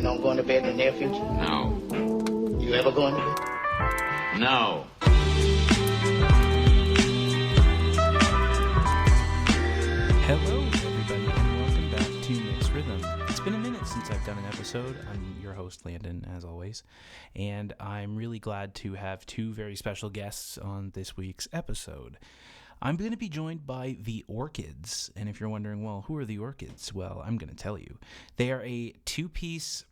planning on going to bed in the near future? No. You ever going to bed? No. Hello, everybody, and welcome back to Mixed Rhythm. It's been a minute since I've done an episode. I'm your host, Landon, as always, and I'm really glad to have two very special guests on this week's episode. I'm going to be joined by the Orchids, and if you're wondering, well, who are the Orchids? Well, I'm going to tell you. They are a two-piece,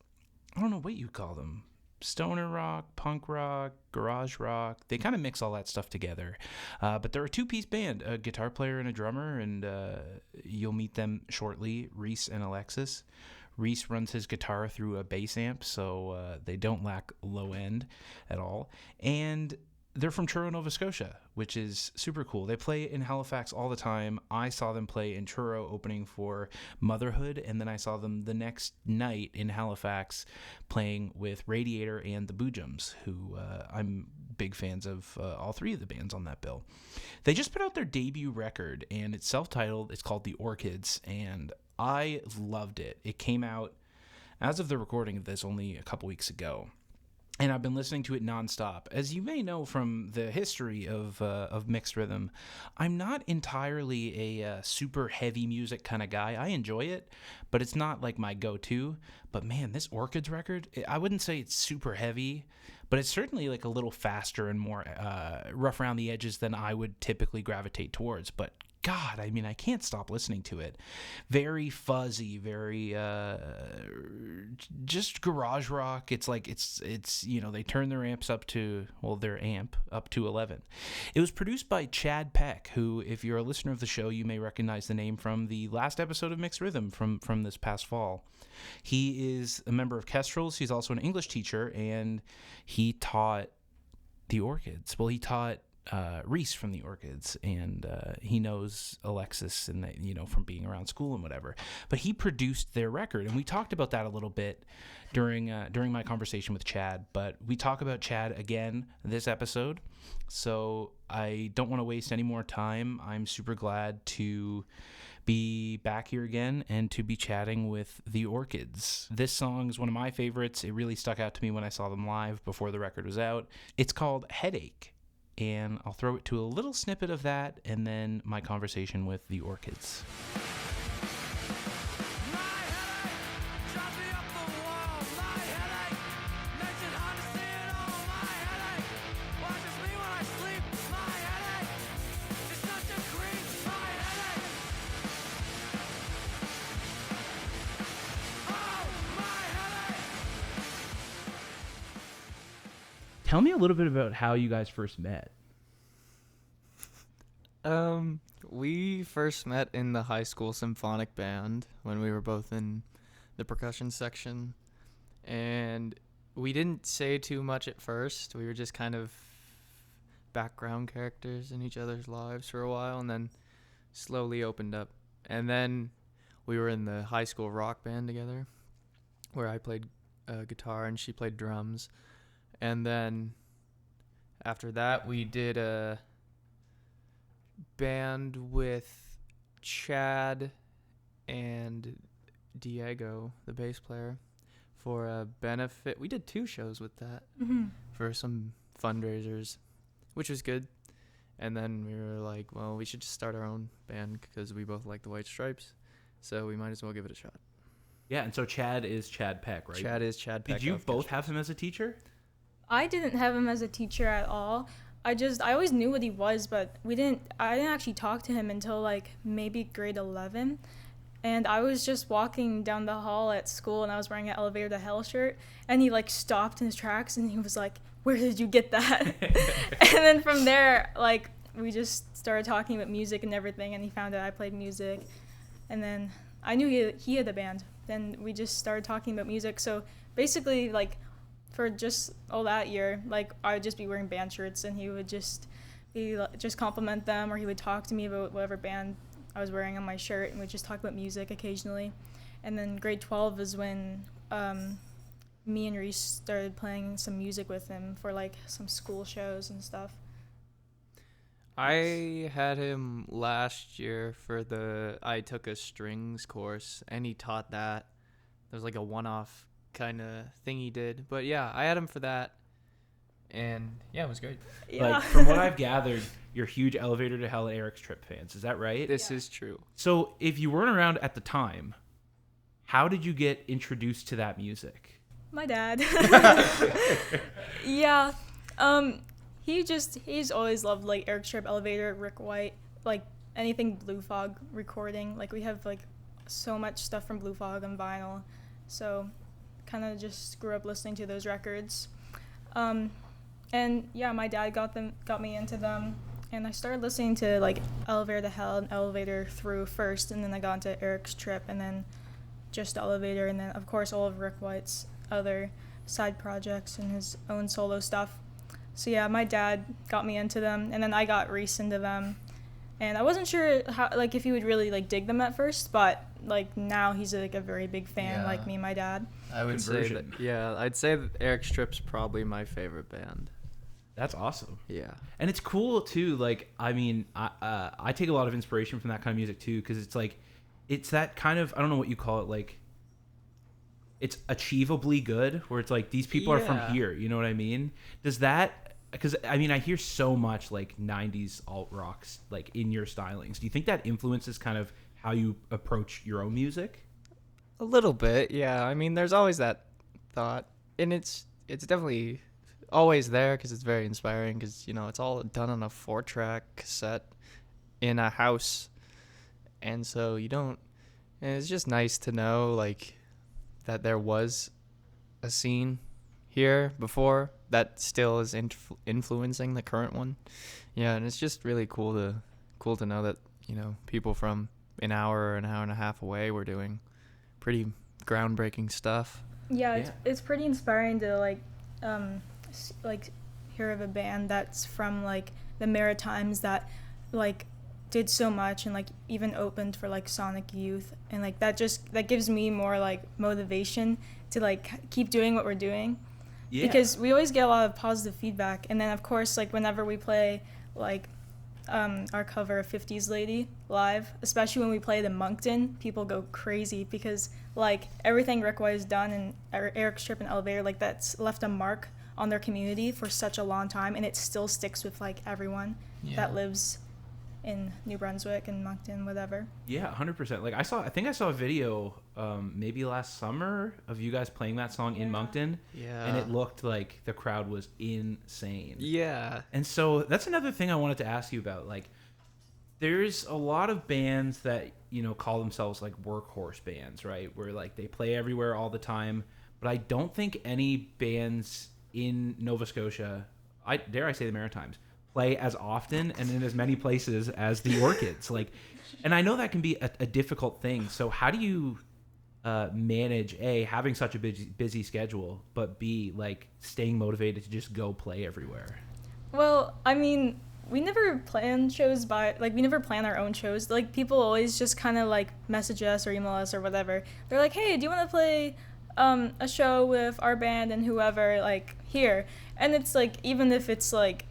I don't know what you call them, stoner rock, punk rock, garage rock. They kind of mix all that stuff together. But they're a two-piece band, a guitar player and a drummer, and you'll meet them shortly, Rhys and Alexis. Rhys runs his guitar through a bass amp, so they don't lack low end at all. And they're from Truro, Nova Scotia, which is super cool. They play in Halifax all the time. I saw them play in Truro opening for Motherhood, and then I saw them the next night in Halifax playing with Radiator and the Boojums, who I'm big fans of all three of the bands on that bill. They just put out their debut record, and it's self-titled. It's called The Orchids, and I loved it. It came out, as of the recording of this, only a couple weeks ago. And I've been listening to it nonstop. As you may know from the history of Mixed Rhythm, I'm not entirely a super heavy music kind of guy. I enjoy it, but it's not like my go-to. But man, this Orchids record, I wouldn't say it's super heavy, but it's certainly like a little faster and more rough around the edges than I would typically gravitate towards. But God, I mean, I can't stop listening to it. Very fuzzy, very just garage rock. It's like it's you know, they turn their amps up to, well, their amp up to 11. It was produced by Chad Peck, who, if you're a listener of the show, you may recognize the name from the last episode of Mixed Rhythm from this past fall. He is a member of Kestrels. He's also an English teacher, and he taught the Orchids. Well, he taught Rhys from the Orchids, and he knows Alexis, and you know, from being around school and whatever. But he produced their record, and we talked about that a little bit during my conversation with Chad. But we talk about Chad again this episode, so I don't want to waste any more time. I'm super glad to be back here again and to be chatting with the Orchids. This song is one of my favorites. It really stuck out to me when I saw them live before the record was out. It's called Headache. And I'll throw it to a little snippet of that, and then my conversation with the Orchids. Tell me a little bit about how you guys first met. We first met in the high school symphonic band when we were both in the percussion section, and we didn't say too much at first. We were just kind of background characters in each other's lives for a while, and then slowly opened up. And then we were in the high school rock band together, where I played guitar and she played drums. And then after that, we did a band with Chad and Diego, the bass player, for a benefit. We did 2 shows with that for some fundraisers, which was good. And then we were like, well, we should just start our own band because we both like the White Stripes, so we might as well give it a shot. Yeah, and so Chad is Chad Peck, right? Chad is Chad Peck. Did you both have him as a teacher? I didn't have him as a teacher at all. I always knew what he was, but I didn't actually talk to him until like maybe grade 11. And I was just walking down the hall at school, and I was wearing an Elevator to Hell shirt, and he like stopped in his tracks, and he was like, "Where did you get that?" And then from there, like, we just started talking about music and everything, and he found out I played music, and then I knew he had a band. Then we just started talking about music. So basically, like, for just all that year, like, I would just be wearing band shirts, and he would just compliment them, or he would talk to me about whatever band I was wearing on my shirt, and we'd just talk about music occasionally. And then grade 12 is when me and Rhys started playing some music with him for like some school shows and stuff. I had him last year I took a strings course, and he taught that. There was like a one-off kind of thing he did. But yeah, I had him for that. And yeah, it was great. Yeah. Like, from what I've gathered, you're huge Elevator to Hell and Eric's Trip fans. Is that right? This is true. So if you weren't around at the time, how did you get introduced to that music? My dad. Yeah. He's always loved like Eric Strip, Elevator, Rick White, like anything Blue Fog recording. Like we have like so much stuff from Blue Fog on vinyl. So kind of just grew up listening to those records. And yeah, my dad got me into them, and I started listening to like Elevator to Hell and Elevator through first, and then I got into Eric's Trip, and then just Elevator, and then of course all of Rick White's other side projects and his own solo stuff. So yeah, my dad got me into them, and then I got Rhys into them, and I wasn't sure how, like, if he would really like dig them at first, but like now he's like a very big fan, like me and my dad. I would say that, yeah, I'd say that Eric Strip's probably my favorite band. That's awesome. Yeah. And it's cool too. Like, I mean, I take a lot of inspiration from that kind of music too, because it's like, it's that kind of, I don't know what you call it, like, it's achievably good, where it's like, these people are from here, you know what I mean? Does that, because I mean, I hear so much like 90s alt rocks like in your stylings. Do you think that influences kind of how you approach your own music? A little bit, yeah. I mean, there's always that thought, and it's definitely always there because it's very inspiring, because, you know, it's all done on a 4-track cassette in a house, and so you don't, and it's just nice to know like that there was a scene here before that still is influencing the current one. Yeah, and it's just really cool to know that, you know, people from an hour or an hour and a half away were doing pretty groundbreaking stuff. Yeah, it's pretty inspiring to like hear of a band that's from like the Maritimes that like did so much and like even opened for like Sonic Youth, and like that gives me more like motivation to like keep doing what we're doing. Yeah. Because we always get a lot of positive feedback, and then of course like whenever we play like our cover of 50s Lady live, especially when we play it in Moncton, people go crazy because like everything Rick White has done and Eric Strip and Elevator, like that's left a mark on their community for such a long time, and it still sticks with like everyone that lives in New Brunswick and Moncton, whatever. Yeah, 100%. Like I think I saw a video maybe last summer of you guys playing that song in Moncton. Yeah. And it looked like the crowd was insane. Yeah. And so that's another thing I wanted to ask you about. Like, there's a lot of bands that, you know, call themselves like workhorse bands, right? Where like they play everywhere all the time. But I don't think any bands in Nova Scotia, dare I say the Maritimes, play as often and in as many places as the Orchids. Like, and I know that can be a difficult thing. So how do you manage A, having such a busy schedule, but B, like staying motivated to just go play everywhere? Well, I mean, we never plan shows we never plan our own shows. Like people always just kind of like message us or email us or whatever. They're like, hey, do you want to play a show with our band and whoever like here? And it's like, even if it's like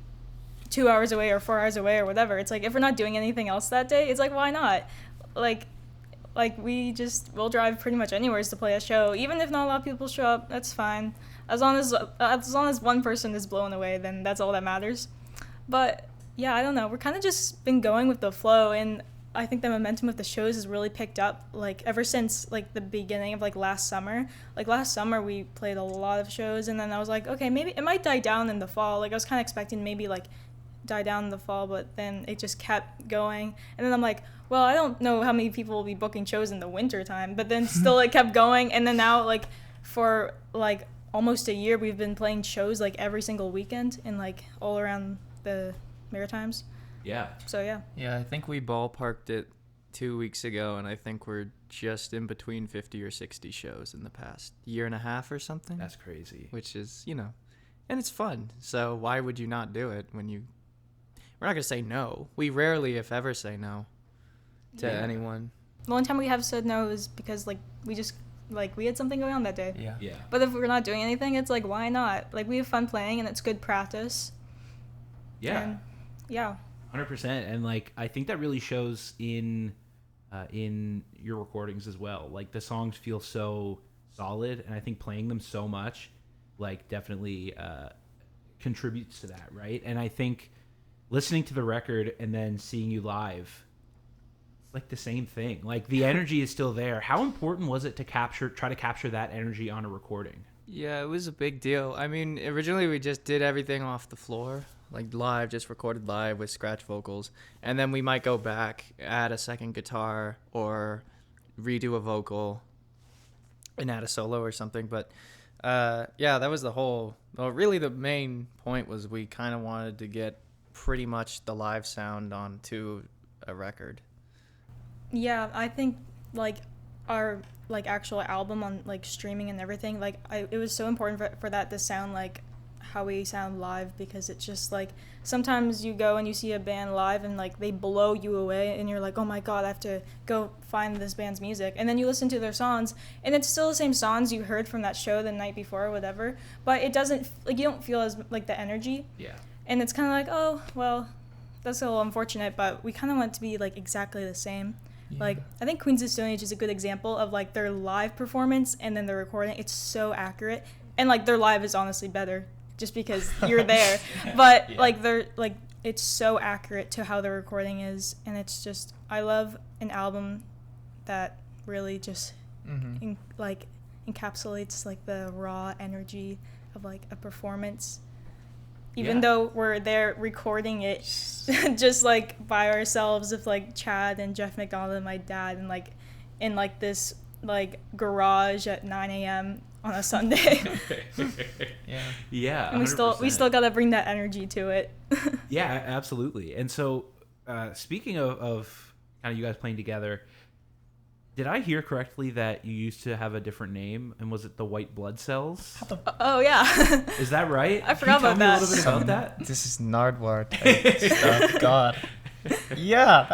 2 hours away or 4 hours away or whatever, it's like if we're not doing anything else that day, it's like, why not? Like we'll drive pretty much anywhere to play a show. Even if not a lot of people show up, that's fine. As long as one person is blown away, then that's all that matters. But yeah, I don't know, we're kind of just been going with the flow, and I think the momentum of the shows has really picked up like ever since like the beginning of like last summer. Like last summer we played a lot of shows, and then I was like, okay, maybe it might die down in the fall. Like I was kind of expecting maybe like die down in the fall, but then it just kept going, and then I'm like, well, I don't know how many people will be booking shows in the winter time, but then still it kept going, and then now like for like almost a year we've been playing shows like every single weekend in like all around the Maritimes. Yeah. So yeah, I think we ballparked it 2 weeks ago, and I think we're just in between 50 or 60 shows in the past year and a half or something. That's crazy. Which is, you know, and it's fun, so why would you not do it when you... We're not going to say no. We rarely, if ever, say no to anyone. The only time we have said no is because, like, we just, like, we had something going on that day. Yeah. But if we're not doing anything, it's like, why not? Like, we have fun playing, and it's good practice. Yeah. And, yeah. 100%. And, like, I think that really shows in your recordings as well. Like, the songs feel so solid, and I think playing them so much, like, definitely contributes to that, right? And I think listening to the record and then seeing you live, it's like the same thing. Like, the energy is still there. How important was it to try to capture that energy on a recording? Yeah, it was a big deal. I mean, originally we just did everything off the floor, like live, just recorded live with scratch vocals. And then we might go back, add a second guitar, or redo a vocal and add a solo or something. But yeah, that was really the main point was we kind of wanted to get pretty much the live sound onto a record. Yeah, I think like our like actual album on like streaming and everything, like it was so important for that to sound like how we sound live, because it's just like sometimes you go and you see a band live and like they blow you away and you're like, oh my god, I have to go find this band's music, and then you listen to their songs and it's still the same songs you heard from that show the night before or whatever, but it doesn't, like, you don't feel as like the energy. Yeah. And it's kind of like, oh well, that's a little unfortunate, but we kind of want it to be like exactly the same. Yeah. Like, I think Queens of Stone Age is a good example of like their live performance and then the recording. It's so accurate, and like their live is honestly better just because you're there. But yeah. Like they're like, it's so accurate to how the recording is, and it's just, I love an album that really just encapsulates like the raw energy of like a performance. Even though we're there recording it just like by ourselves with like Chad and Jeff McDonald and my dad, and like in like this like garage at 9 a.m. on a Sunday. Yeah. And we still gotta bring that energy to it. Yeah, absolutely. And so speaking of kind of you guys playing together, did I hear correctly that you used to have a different name, and was it the White Blood Cells? Oh yeah. Is that right? I forgot about that. Can you tell me a little bit about that? This is Nardwar type stuff. God. Yeah,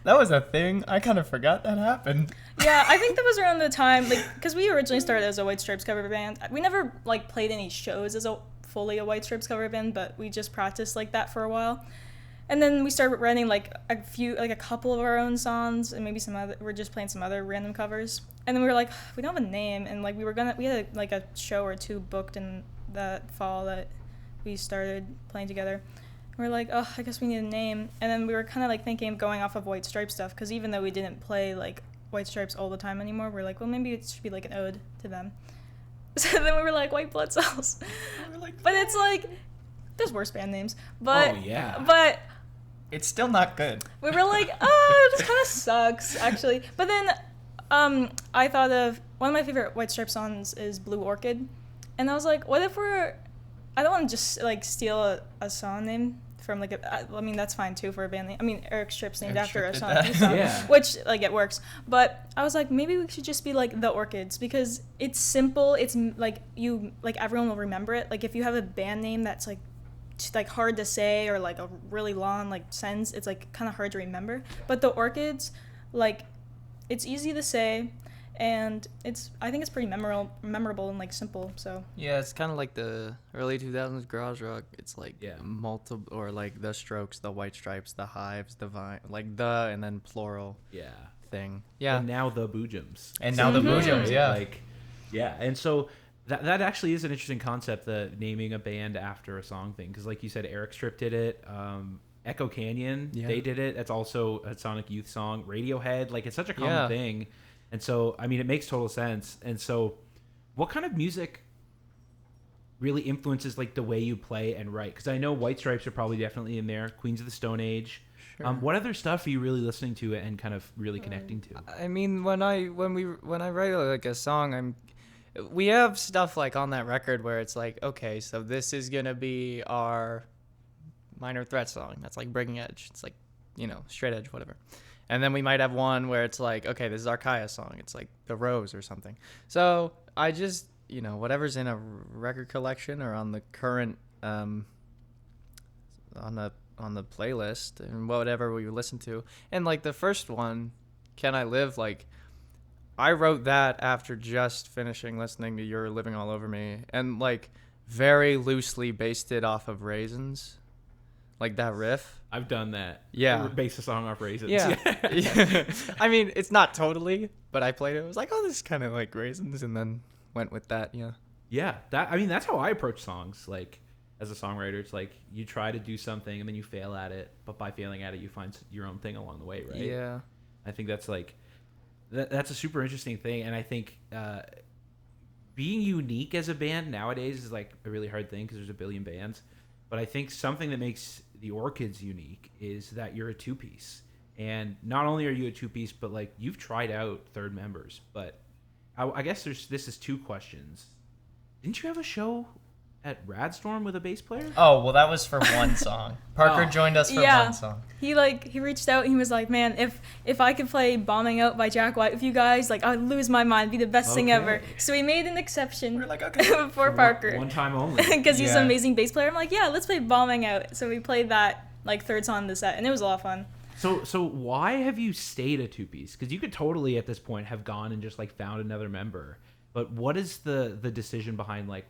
that was a thing. I kind of forgot that happened. Yeah, I think that was around the time, like, because we originally started as a White Stripes cover band. We never like played any shows as fully a White Stripes cover band, but we just practiced like that for a while. And then we started writing like a couple of our own songs, and maybe some other. We're just playing some other random covers. And then we were like, we don't have a name, and like we had like a show or two booked in that fall that we started playing together. And we're like, oh, I guess we need a name. And then we were kind of like thinking of going off of White Stripes stuff, because even though we didn't play like White Stripes all the time anymore, we're like, well, maybe it should be like an ode to them. So then we were like, White Blood Cells. But it's like, there's worse band names. But oh yeah. But it's still not good. We were like, oh, this kind of sucks, actually. But then I thought of one of my favorite White Stripes songs is Blue Orchid. And I was like, what if I don't want to just like steal a song name from like I mean, that's fine too for a band name. I mean, Eric Strip's named after a song, yeah. Which like it works. But I was like, maybe we should just be like The Orchids, because it's simple. It's like everyone will remember it. Like if you have a band name that's like hard to say, or like a really long like sentence, it's like kind of hard to remember. But The Orchids, like, it's easy to say, and I think it's pretty memorable and like simple. So yeah, it's kind of like the early 2000s garage rock. It's like multiple, or like The Strokes, The White Stripes, The Hives, The Vine, like and then plural thing. Yeah. And now the Boojums. And now the Boojums, yeah. Like, yeah. And so that actually is an interesting concept, the naming a band after a song thing, because like you said, Eric Strip did it. Echo Canyon, they did it. That's also a Sonic Youth song. Radiohead, like, it's such a common thing. And so, I mean, it makes total sense. And so, what kind of music really influences like the way you play and write? Because I know White Stripes are probably definitely in there. Queens of the Stone Age. Sure. What other stuff are you really listening to and kind of really connecting to? I mean, when I write like a song, we have stuff like on that record where it's like, okay, so this is gonna be our Minor Threat song. That's like Breaking Edge. It's like, straight edge, whatever. And then we might have one where it's like, okay, this is our Kaya song. It's like The Rose or something. So I just, whatever's in a record collection or on the current, on the playlist, and whatever we listen to. And like the first one, Can I Live, like, I wrote that after just finishing listening to You're Living All Over Me, and like very loosely based it off of Raisins. Like that riff. I've done that. Yeah. Base a song off Raisins. Yeah. I mean, it's not totally, but I played it. I was like, oh, this is kind of like Raisins. And then went with that. Yeah. Yeah, that's how I approach songs. Like, as a songwriter, it's like you try to do something and then you fail at it, but by failing at it, you find your own thing along the way, right? Yeah. I think that's like that's a super interesting thing, and I think being unique as a band nowadays is like a really hard thing because there's a billion bands. But I think something that makes the Orchids unique is that you're a two-piece, and not only are you a two-piece, but like you've tried out third members. But I guess this is two questions. Didn't you have a show at Radstorm with a bass player? Oh, well, that was for one song. Parker Oh. joined us for Yeah. one song. He reached out and he was like, man, if I could play Bombing Out by Jack White with you guys, like I'd lose my mind, be the best thing ever. Okay. So we made an exception We're like, okay. for Parker. One time only. Because he's Yeah. an amazing bass player. I'm like, yeah, let's play Bombing Out. So we played that like third song in the set, and it was a lot of fun. So why have you stayed a two-piece? Because you could totally at this point have gone and just like found another member. But what is the decision behind like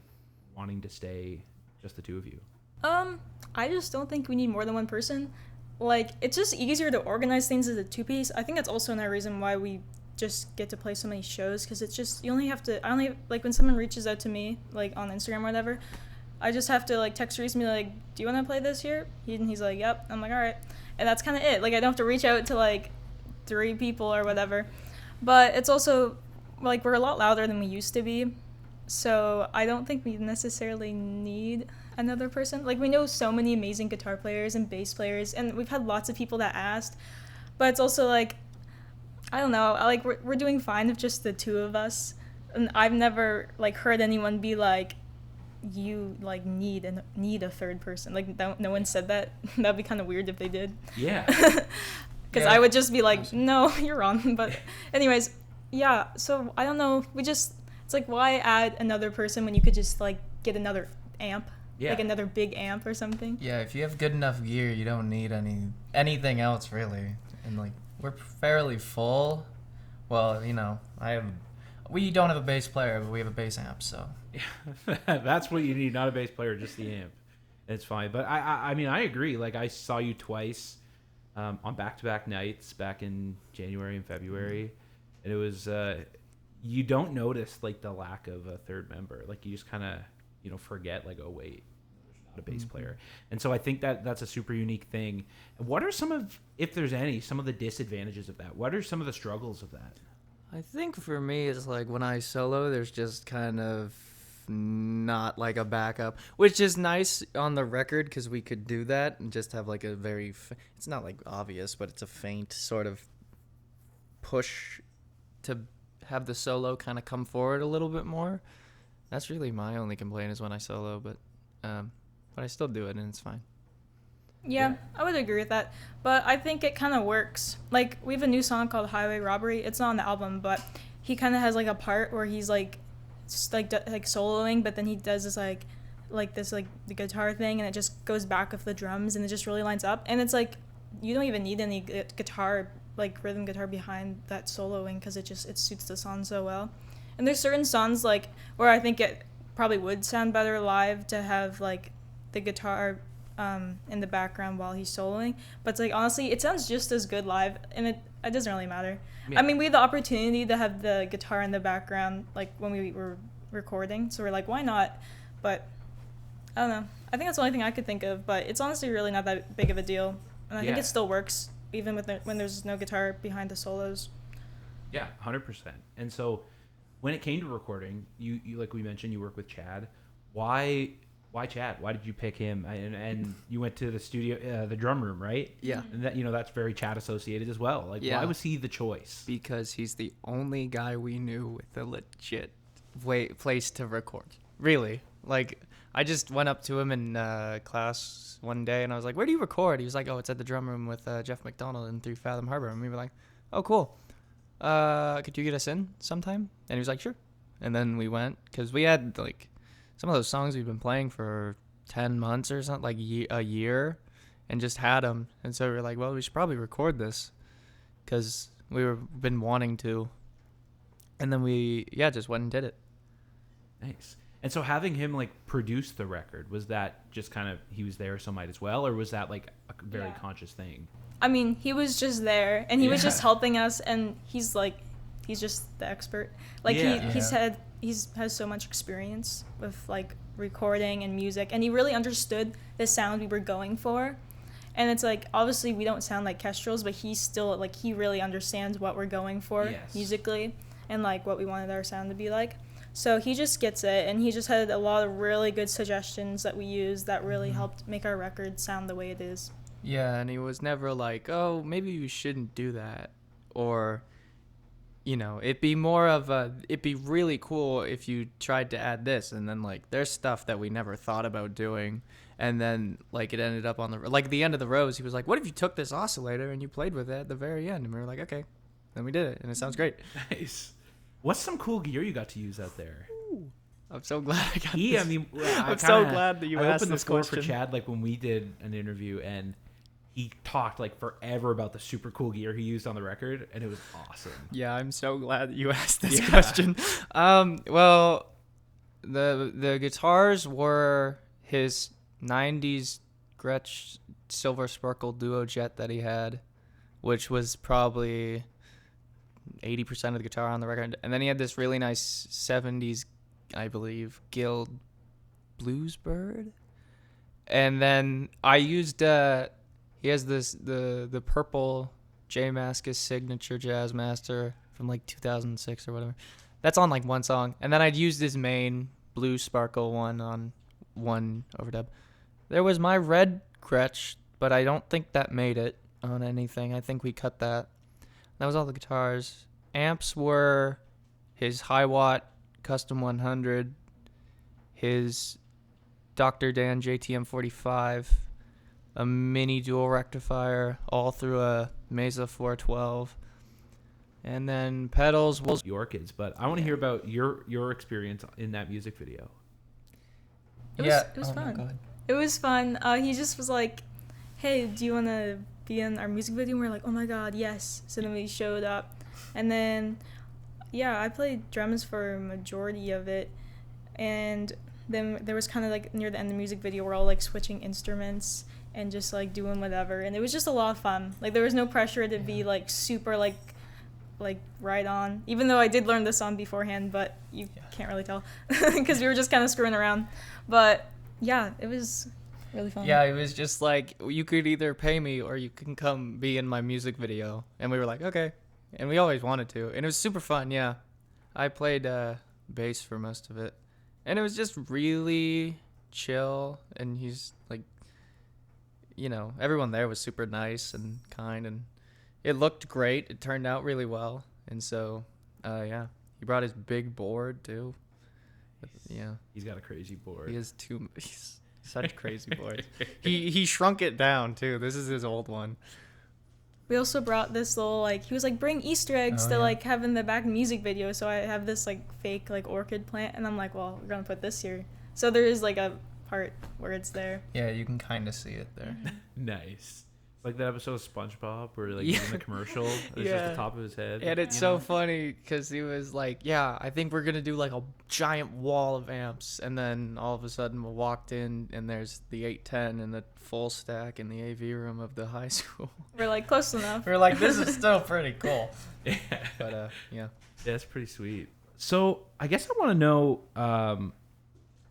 wanting to stay just the two of you? I just don't think we need more than one person. Like, it's just easier to organize things as a two-piece. I think that's also another reason why we just get to play so many shows, because it's just, I only like, when someone reaches out to me, like, on Instagram or whatever, I just have to, like, text Rhys and be like, do you want to play this here? And he's like, yep. I'm like, all right. And that's kind of it. Like, I don't have to reach out to, like, 3 people or whatever. But it's also, like, we're a lot louder than we used to be. So I don't think we necessarily need another person. Like, we know so many amazing guitar players and bass players, and we've had lots of people that asked. But it's also, like, I don't know, like, we're doing fine with just the two of us. And I've never, like, heard anyone be like, you, like, need a third person. Like, no one said that. That'd be kind of weird if they did. Yeah. Because I would just be like, no, you're wrong. But anyways, yeah, so I don't know. It's like, why add another person when you could just, like, get another amp? Yeah. Like another big amp or something? Yeah, if you have good enough gear, you don't need anything else, really. And, like, we're fairly full. Well, you know, we don't have a bass player, but we have a bass amp, so. That's what you need, not a bass player, just the amp. It's fine. But I mean, I agree. Like, I saw you twice on back-to-back nights back in January and February. And it was, you don't notice, like, the lack of a third member. Like, you just kind of, forget, like, oh, wait, there's not a bass player. And so I think that's a super unique thing. What are some of, if there's any, some of the disadvantages of that? What are some of the struggles of that? I think for me, it's like when I solo, there's just kind of not like a backup, which is nice on the record because we could do that and just have like a very, it's not like obvious, but it's a faint sort of push to have the solo kind of come forward a little bit more. That's really my only complaint is when I solo, but I still do it and it's fine. Yeah, I would agree with that. But I think it kind of works. Like, we have a new song called Highway Robbery. It's not on the album, but he kind of has, like, a part where he's, like, just, like soloing, but then he does this, like the guitar thing, and it just goes back with the drums, and it just really lines up. And it's, like, you don't even need any guitar, like, rhythm guitar behind that soloing, because it suits the song so well. And there's certain songs, like, where I think it probably would sound better live to have, like, the guitar in the background while he's soloing, but it's like, honestly, it sounds just as good live, and it doesn't really matter. Yeah. I mean, we had the opportunity to have the guitar in the background, like, when we were recording, so we're like, why not? But I don't know, I think that's the only thing I could think of, but it's honestly really not that big of a deal, and I think it still works even with when there's no guitar behind the solos. Yeah, 100%. And so when it came to recording, you like we mentioned, you work with Chad. Why Chad? Why did you pick him? And you went to the studio, the drum room, right? Yeah. And that, that's very Chad associated as well. Like, Yeah. why was he the choice? Because he's the only guy we knew with a legit place to record. Really. Like, I just went up to him in class one day, and I was like, where do you record? He was like, oh, it's at the drum room with Jeff McDonald in 3 Fathom Harbor. And we were like, oh, cool. Could you get us in sometime? And he was like, sure. And then we went, because we had, like, some of those songs we've been playing for 10 months or something, like a year, and just had them. And so we were like, well, we should probably record this because been wanting to. And then we just went and did it. Nice. And so having him, like, produce the record, was that just kind of, he was there so might as well, or was that, like, a very conscious thing? I mean, he was just there, and he was just helping us, and he's just the expert. Like, he has so much experience with like recording and music, and he really understood the sound we were going for. And it's like, obviously we don't sound like kestrels, but he still, like, he really understands what we're going for musically and like what we wanted our sound to be like. So he just gets it, and he just had a lot of really good suggestions that we used that really helped make our record sound the way it is. Yeah, and he was never like, oh, maybe you shouldn't do that. Or, you know, it'd be really cool if you tried to add this. And then, like, there's stuff that we never thought about doing. And then, like, it ended up on the end of the rose. He was like, what if you took this oscillator and you played with it at the very end? And we were like, okay. Then we did it, and it sounds great. Nice. What's some cool gear you got to use out there? Ooh, I'm so glad I got this. I mean, I'm so glad that you asked opened the this floor question. for Chad, like, when we did an interview, and he talked, like, forever about the super cool gear he used on the record, and it was awesome. Yeah, I'm so glad that you asked this question. Well, the guitars were his 90s Gretsch Silver Sparkle Duo Jet that he had, which was probably 80% of the guitar on the record. And then he had this really nice 70s, I believe, Guild Bluesbird. And then I used he has the purple J Mascis signature Jazz Master from like 2006 or whatever. That's on like one song. And then I'd used his main blue sparkle one on one overdub. There was my red Gretsch, but I don't think that made it on anything. I think we cut that. That was all the guitars. Amps were his High Watt Custom 100, his Dr. Dan JTM 45, a mini dual rectifier, all through a Mesa 412. And then pedals was The Orchids, but I want to hear about your experience in that music video. It was no, fun. go ahead. It was fun. He just was like, hey, do you want to be in our music video? And we were like, oh my god, yes. So then we showed up. And then, yeah, I played drums for a majority of it. And then there was kind of like near the end of the music video, we're all like switching instruments and just like doing whatever. And it was just a lot of fun. Like there was no pressure to be like super like right on. Even though I did learn the song beforehand, but you can't really tell because we were just kind of screwing around. But yeah, it was really fun. Yeah, it was just like, you could either pay me or you can come be in my music video. And we were like, okay. And we always wanted to. And it was super fun, yeah. I played bass for most of it. And it was just really chill. And he's like, you know, everyone there was super nice and kind. And it looked great. It turned out really well. And so, yeah. He brought his big board, too. Yeah. He's got a crazy board. He's such crazy board. He shrunk it down too. This is his old one. We also brought this little like, he was like, bring Easter eggs to like have in the back music video. So I have this like fake like orchid plant, and I'm like, well, we're gonna put this here. So there is like a part where it's there. Yeah, you can kind of see it there. Nice. Like that episode of SpongeBob where like he's in the commercial. It's just the top of his head. And it's so funny because he was like, yeah, I think we're going to do like a giant wall of amps. And then all of a sudden we walked in and there's the 810 and the full stack in the AV room of the high school. We're like, close enough. We're like, this is still pretty cool. Yeah. But yeah. That's pretty sweet. So I guess I want to know,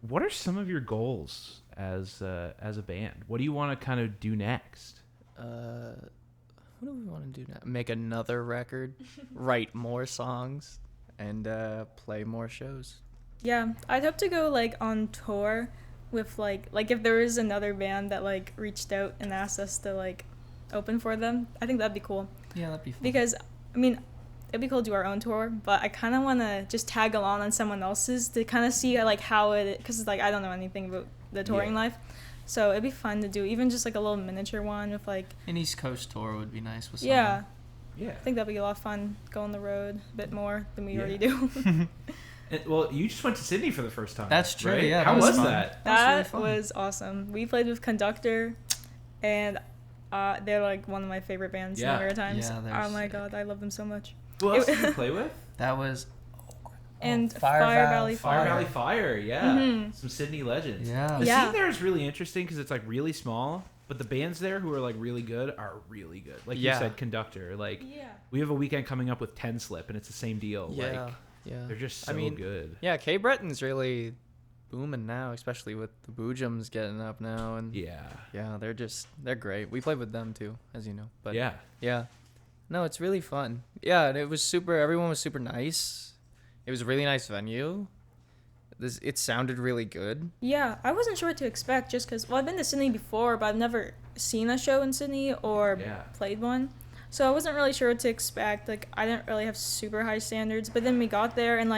what are some of your goals as a band? What do you want to kind of do next? What do we want to do now? Make another record, write more songs, and play more shows. Yeah, I'd hope to go like on tour with like if there is another band that like reached out and asked us to like open for them. I think that'd be cool. Yeah, that'd be fun. Because I mean, it'd be cool to do our own tour, but I kind of want to just tag along on someone else's to kind of see like how it, because like I don't know anything about the touring life. So it'd be fun to do even just like a little miniature one with like an East Coast tour would be nice with someone. Yeah. I think that'd be a lot of fun. Go on the road a bit more than we already do. Well, you just went to Sydney for the first time. That's true. Right? Yeah. How was fun. that? That was awesome. We played with Conductor, and they're like one of my favorite bands in the Maritimes. Yeah, oh my god, I love them so much. Who else did you play with? That was and Fire Valley Fire Fire. Valley Fire, yeah. Some Sydney legends. Yeah. The Yeah. scene there is really interesting because it's like really small, but the bands there who are like really good are really good. Like you said, Conductor. Like we have a weekend coming up with 10 Slip, and it's the same deal. Yeah. Like Yeah. They're just so good. Yeah, Cape Breton's really booming now, especially with the Boojums getting up now, and Yeah. they're great. We played with them too, as you know. But Yeah. no, it's really fun. Yeah, and everyone was super nice. It was a really nice venue. It sounded really good. Yeah, I wasn't sure what to expect just because, well, I've been to Sydney before, but I've never seen a show in Sydney or played one. So I wasn't really sure what to expect. Like, I didn't really have super high standards, but then we got there and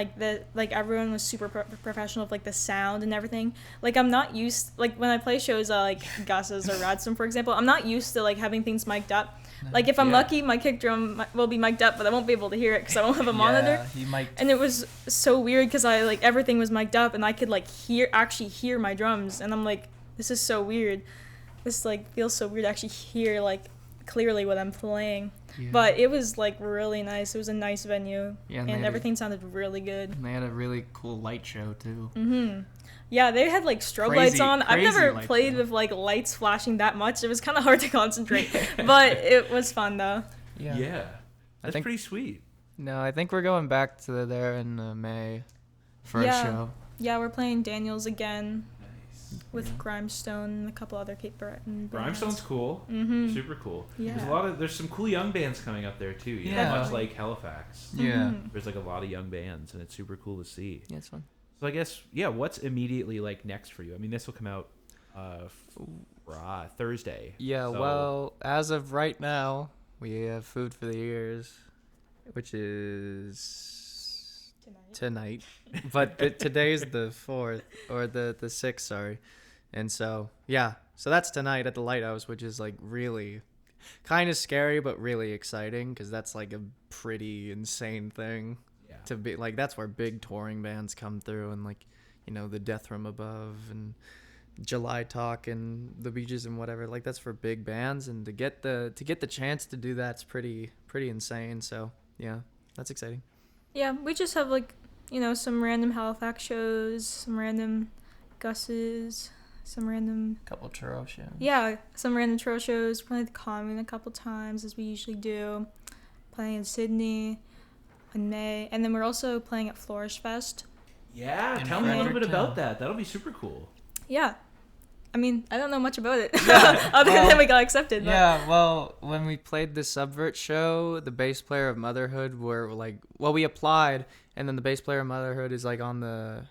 everyone was super professional with like the sound and everything. Like, I'm not used, like when I play shows like Gus's or Radstone, for example, I'm not used to like having things mic'd up. Like, if I'm lucky, my kick drum will be mic'd up, but I won't be able to hear it because I don't have a monitor. And it was so weird because everything was mic'd up and I could like actually hear my drums, and I'm like, this is so weird. This like feels so weird to actually hear like clearly what I'm playing. But it was like really nice. It was a nice venue, and everything sounded really good. And they had a really cool light show too. Yeah, they had like strobe lights on. I've never played with like lights flashing that much. It was kind of hard to concentrate, but it was fun though. Yeah. That's pretty sweet. No, I think we're going back to there in May for a show. Yeah, we're playing Daniels again. With Grimestone and a couple other Cape Breton bands. Grimestone's cool. Super cool. Yeah. There's some cool young bands coming up there too. Much like Halifax. Yeah. There's like a lot of young bands, and it's super cool to see. Yeah, it's fun. So I guess, what's immediately like next for you? I mean, this will come out Thursday. Yeah, so. Well, as of right now, we have Food for the Ears, which is tonight. But today's the 4th, or the 6th, sorry. And so that's tonight at the Lighthouse, which is like really kind of scary but really exciting because that's like a pretty insane thing to be like. That's where big touring bands come through, and like, you know, the Death Room Above and July Talk and the Beaches and whatever. Like, that's for big bands, and to get the chance to do that's pretty insane. So yeah, that's exciting. Yeah, we just have like, you know, some random Halifax shows, some random Gus's, some random... Couple Truro shows. Yeah, some random Truro shows. Playing at the Common a couple times, as we usually do. Playing in Sydney in May. And then we're also playing at Flourish Fest. Yeah, tell me a little bit about that. That'll be super cool. Yeah. I mean, I don't know much about it. Other than we got accepted. But. Yeah, well, when we played the Subvert show, the bass player of Motherhood we applied, and then the bass player of Motherhood is like on the,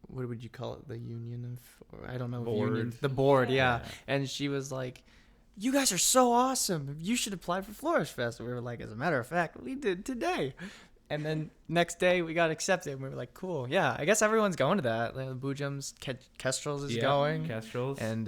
what would you call it? The union of, I don't know. Board. The board, yeah. And she was like, you guys are so awesome. You should apply for Flourish Fest. And we were like, as a matter of fact, we did today. And then next day we got accepted, and we were like, cool. Yeah, I guess everyone's going to that. Like, the Boojums, Kestrels is going. Kestrels. And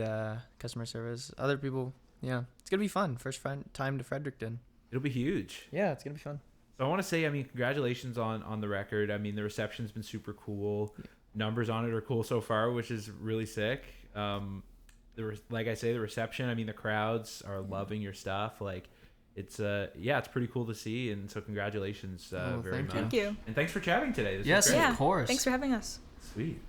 customer service. Other people, yeah. It's going to be fun. First time to Fredericton. It'll be huge. Yeah, it's going to be fun. So I want to say, I mean, congratulations on the record. I mean, the reception's been super cool. Numbers on it are cool so far, which is really sick. Like I say, the reception, I mean, the crowds are loving your stuff. Like, it's it's pretty cool to see, and so congratulations very much. Thank you. And thanks for chatting today. This yes, was great. of course. Thanks for having us. Sweet.